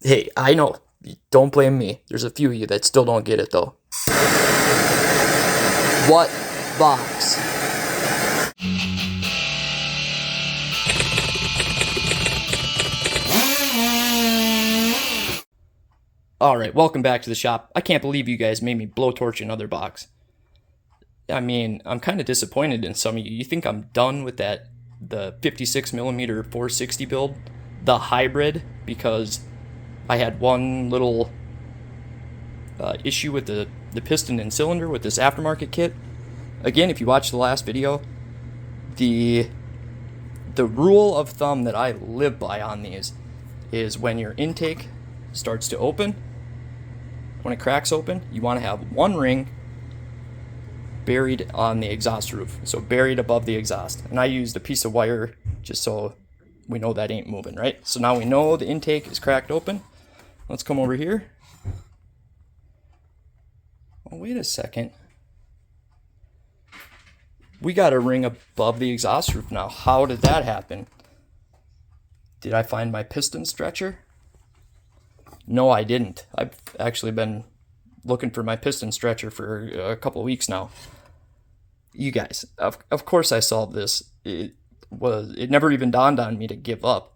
Hey, I know. Don't blame me. There's a few of you that still don't get it, though. What box? Alright, welcome back to the shop. I can't believe you guys made me blowtorch another box. I mean, I'm kind of disappointed in some of you. You think I'm done with the 56mm 460 build? The hybrid? Because I had one little issue with the piston and cylinder with this aftermarket kit. Again, if you watched the last video, the rule of thumb that I live by on these is when your intake starts to open, when it cracks open, you want to have one ring buried on the exhaust roof, so buried above the exhaust. And I used a piece of wire just so we know that ain't moving, right? So now we know the intake is cracked open. Let's come over here. Oh, wait a second. We got a ring above the exhaust roof now. How did that happen? Did I find my piston stretcher? No, I didn't. I've actually been looking for my piston stretcher for a couple of weeks now. You guys, of course I solved this. It never even dawned on me to give up.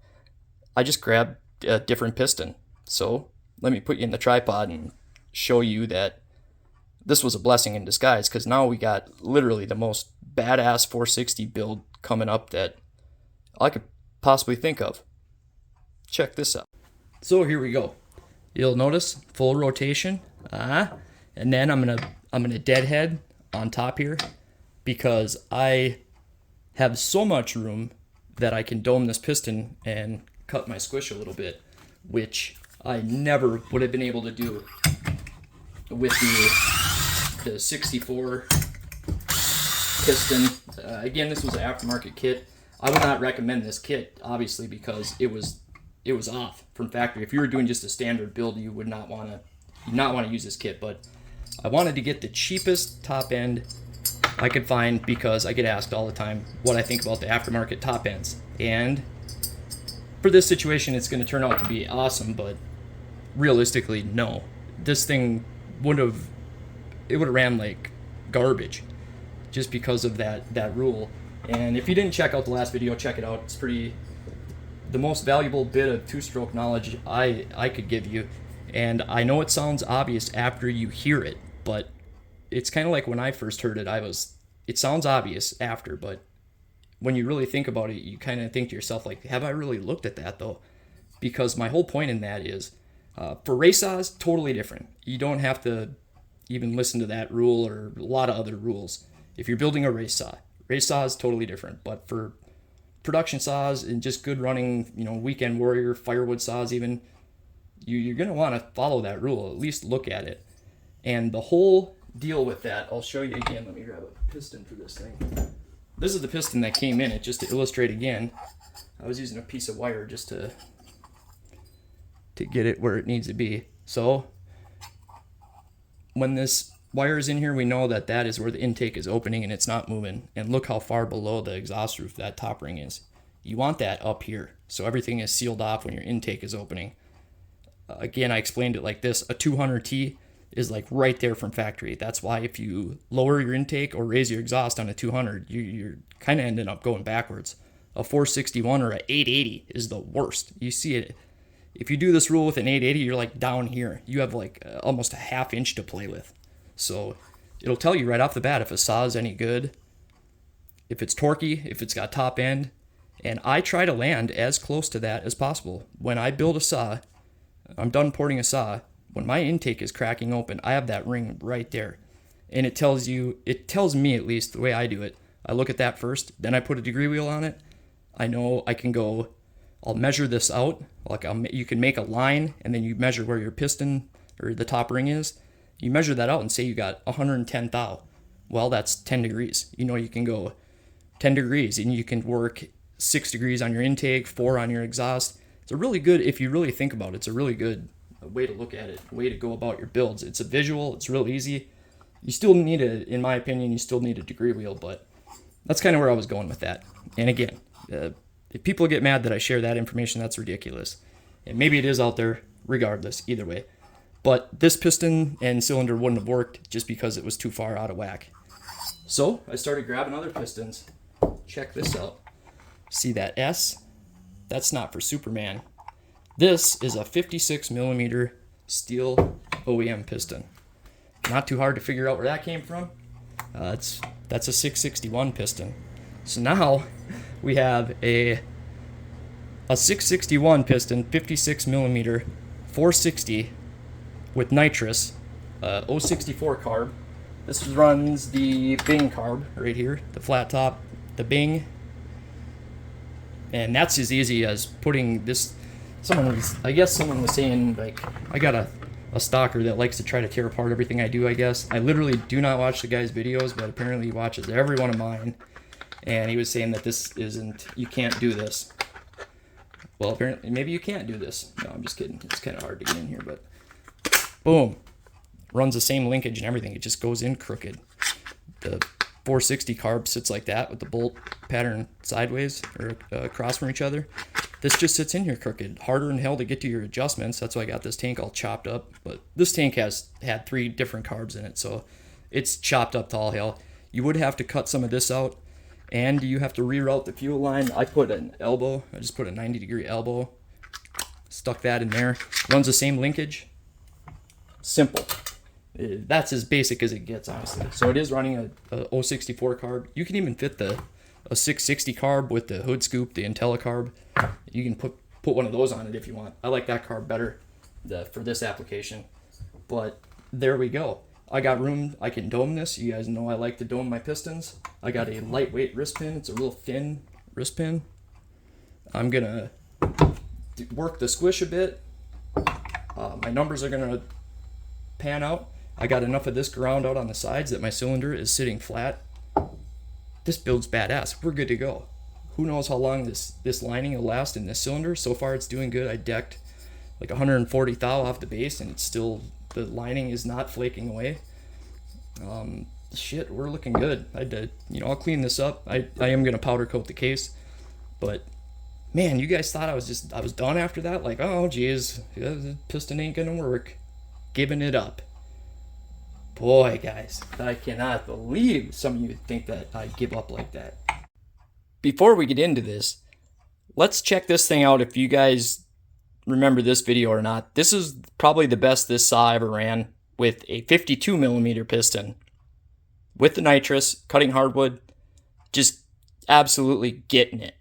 I just grabbed a different piston. So let me put you in the tripod and show you that this was a blessing in disguise, because now we got literally the most badass 460 build coming up that I could possibly think of. Check this out. So here we go. You'll notice full rotation, and then I'm gonna deadhead on top here, because I have so much room that I can dome this piston and cut my squish a little bit, which I never would have been able to do with the 64 piston. Again, this was an aftermarket kit. I would not recommend this kit, obviously, because it was off from factory. If you were doing just a standard build, you would not want to use this kit. But I wanted to get the cheapest top end I could find, because I get asked all the time what I think about the aftermarket top ends. And for this situation, it's going to turn out to be awesome, but realistically, no. This thing would have ran like garbage just because of that rule. And if you didn't check out the last video, check it out. It's the most valuable bit of two-stroke knowledge I could give you. And I know it sounds obvious after you hear it, but it's kind of like when I first heard it, it sounds obvious after, but when you really think about it, you kind of think to yourself, like, have I really looked at that though? Because my whole point in that is, for race saws, totally different. You don't have to even listen to that rule or a lot of other rules. If you're building a race saw is totally different. But for production saws and just good running, weekend warrior, firewood saws even, you're going to want to follow that rule, at least look at it. And the whole deal with that, I'll show you again. Let me grab a piston for this thing. This is the piston that came in it, just to illustrate again. I was using a piece of wire just to get it where it needs to be. So when this wire is in here, we know that is where the intake is opening and it's not moving. And look how far below the exhaust roof that top ring is. You want that up here, so everything is sealed off when your intake is opening. Again, I explained it like this. A 200T is like right there from factory. That's why if you lower your intake or raise your exhaust on a 200, you're kind of ending up going backwards. A 461 or a 880 is the worst. You see it. If you do this rule with an 880, you're like down here. You have like almost a half inch to play with. So it'll tell you right off the bat if a saw is any good, if it's torquey, if it's got top end. And I try to land as close to that as possible. When I build a saw, I'm done porting a saw, when my intake is cracking open, I have that ring right there. And it tells me at least, the way I do it, I look at that first, then I put a degree wheel on it. I know I can go, I'll measure this out. Like you can make a line, and then you measure where your piston or the top ring is. You measure that out and say you got 110 thou. Well, that's 10 degrees. You can go 10 degrees, and you can work 6 degrees on your intake, 4 on your exhaust. It's a really good, if you really think about it, it's a really good way to look at it, a way to go about your builds. It's a visual, it's real easy. You still need in my opinion, you still need a degree wheel, but that's kind of where I was going with that. And again, if people get mad that I share that information, that's ridiculous. And maybe it is out there. regardless, either way. But this piston and cylinder wouldn't have worked just because it was too far out of whack. So I started grabbing other pistons. Check this out. See that S? That's not for Superman. This is a 56 millimeter Stihl OEM piston. Not too hard to figure out where that came from. That's a 661 piston. So now we have a 661 piston, 56 millimeter, 460 with nitrous, 064 carb. This runs the Bing carb right here, the flat top, the Bing. And that's as easy as putting this. I guess someone was saying, like, I got a stalker that likes to try to tear apart everything I do, I guess. I literally do not watch the guy's videos, but apparently he watches every one of mine. And he was saying that you can't do this. Well, apparently, maybe you can't do this. No, I'm just kidding. It's kind of hard to get in here, but boom. Runs the same linkage and everything. It just goes in crooked. The 460 carb sits like that with the bolt pattern sideways or across from each other. This just sits in here crooked. Harder than hell to get to your adjustments. That's why I got this tank all chopped up. But this tank had 3 different carbs in it, so it's chopped up to all hell. You would have to cut some of this out, and you have to reroute the fuel line. I put an elbow. I just put a 90-degree elbow. Stuck that in there. Runs the same linkage. Simple. That's as basic as it gets, honestly. So it is running a 064 carb. You can even fit a 660 carb with the hood scoop, the Intella carb. You can put one of those on it if you want. I like that carb better for this application. But there we go. I got room. I can dome this. You guys know I like to dome my pistons. I got a lightweight wrist pin. It's a real thin wrist pin. I'm going to work the squish a bit. My numbers are going to pan out. I got enough of this ground out on the sides that my cylinder is sitting flat. This build's badass. We're good to go. Who knows how long this lining will last in this cylinder. So far it's doing good. I decked like 140 thou off the base and it's still, the lining is not flaking away. Shit, we're looking good. I'll clean this up. I am gonna powder coat the case, but man, you guys thought I was done after that? Like, oh geez, the piston ain't gonna work. Giving it up. Boy, guys, I cannot believe some of you think that I give up like that. Before we get into this, let's check this thing out if you guys remember this video or not. This is probably the best this saw ever ran with a 52 millimeter piston. With the nitrous, cutting hardwood, just absolutely getting it.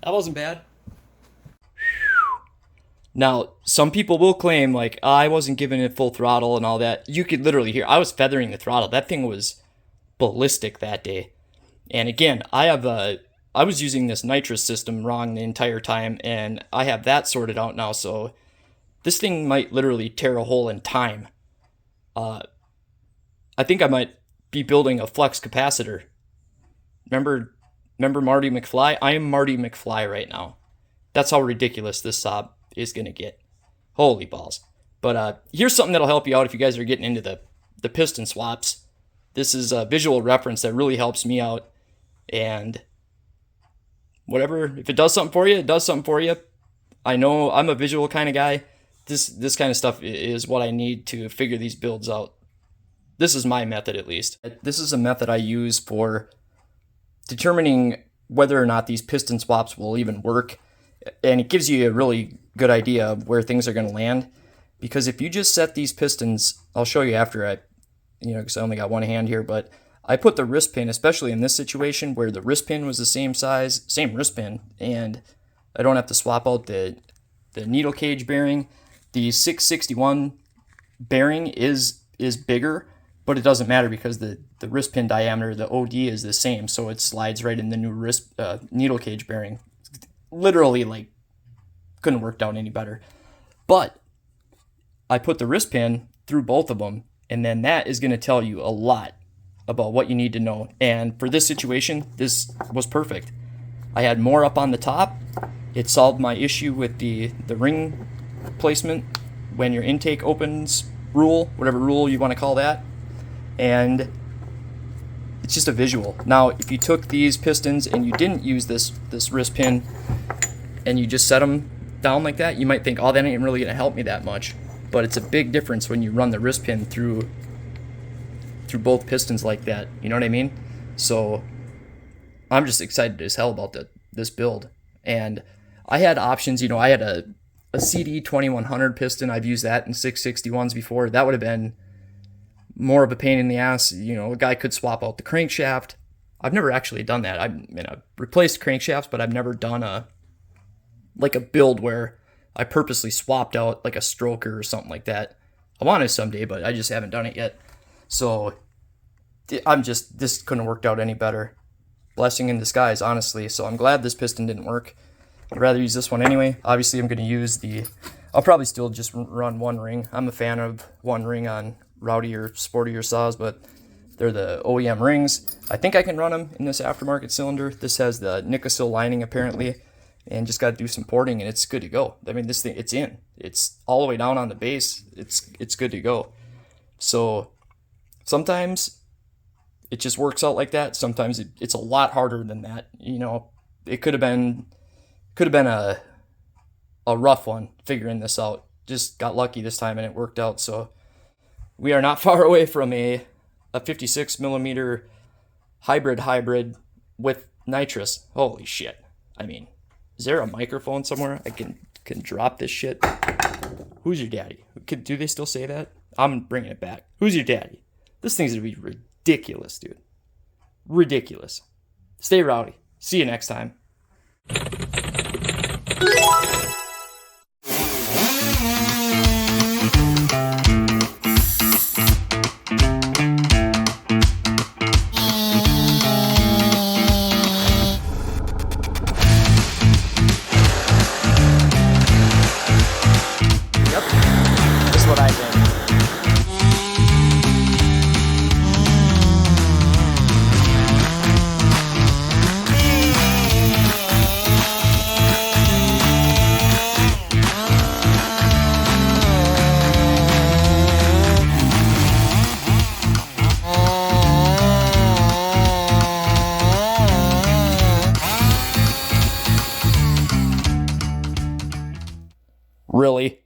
That wasn't bad. Now, some people will claim, like, I wasn't giving it full throttle and all that. You could literally hear, I was feathering the throttle. That thing was ballistic that day. And again, I was using this nitrous system wrong the entire time, and I have that sorted out now, so this thing might literally tear a hole in time. I think I might be building a flux capacitor. Remember Marty McFly? I am Marty McFly right now. That's how ridiculous this saw is going to get. Holy balls. But here's something that'll help you out if you guys are getting into the piston swaps. This is a visual reference that really helps me out. And whatever, if it does something for you, it does something for you. I know I'm a visual kind of guy. This kind of stuff is what I need to figure these builds out. This is my method, at least. This is a method I use for determining whether or not these piston swaps will even work. And it gives you a really good idea of where things are going to land. Because if you just set these pistons, I'll show you after because I only got one hand here, but I put the wrist pin, especially in this situation where the wrist pin was the same size, same wrist pin, and I don't have to swap out the needle cage bearing. The 661 bearing is bigger, but it doesn't matter because the wrist pin diameter, the OD, is the same, so it slides right in the new needle cage bearing. Literally like couldn't have worked out any better. But I put the wrist pin through both of them, and then that is going to tell you a lot about what you need to know. And for this situation, this was perfect. I had more up on the top. It solved my issue with the ring placement when your intake opens rule, whatever rule you want to call that. And it's just a visual. Now, if you took these pistons and you didn't use this wrist pin and you just set them down like that, you might think, oh, that ain't really going to help me that much. But it's a big difference when you run the wrist pin through both pistons like that. You know what I mean? So I'm just excited as hell about this build. And I had options. You know, I had a CD 2100 piston. I've used that in 661s before. That would have been more of a pain in the ass. You know, a guy could swap out the crankshaft. I've never actually done that. I've replaced crankshafts, but I've never done a build where I purposely swapped out like a stroker or something like that. I want to someday, but I just haven't done it yet. So this couldn't have worked out any better. Blessing in disguise, honestly. So I'm glad this piston didn't work. I'd rather use this one anyway. Obviously, I'm going to use I'll probably still just run one ring. I'm a fan of one ring on rowdier, sportier saws, but they're the OEM rings. I think I can run them in this aftermarket cylinder. This has the Nicosil lining apparently, and just got to do some porting and it's good to go. I mean, this thing, it's in. It's all the way down on the base. It's good to go. So sometimes it just works out like that. Sometimes it's a lot harder than that. You know, it could have been a rough one figuring this out. Just got lucky this time and it worked out. So we are not far away from a 56 millimeter hybrid with nitrous. Holy shit. I mean, is there a microphone somewhere I can drop this shit? Who's your daddy? Do they still say that? I'm bringing it back. Who's your daddy? This thing's gonna be ridiculous, dude. Ridiculous. Stay rowdy. See you next time. Really?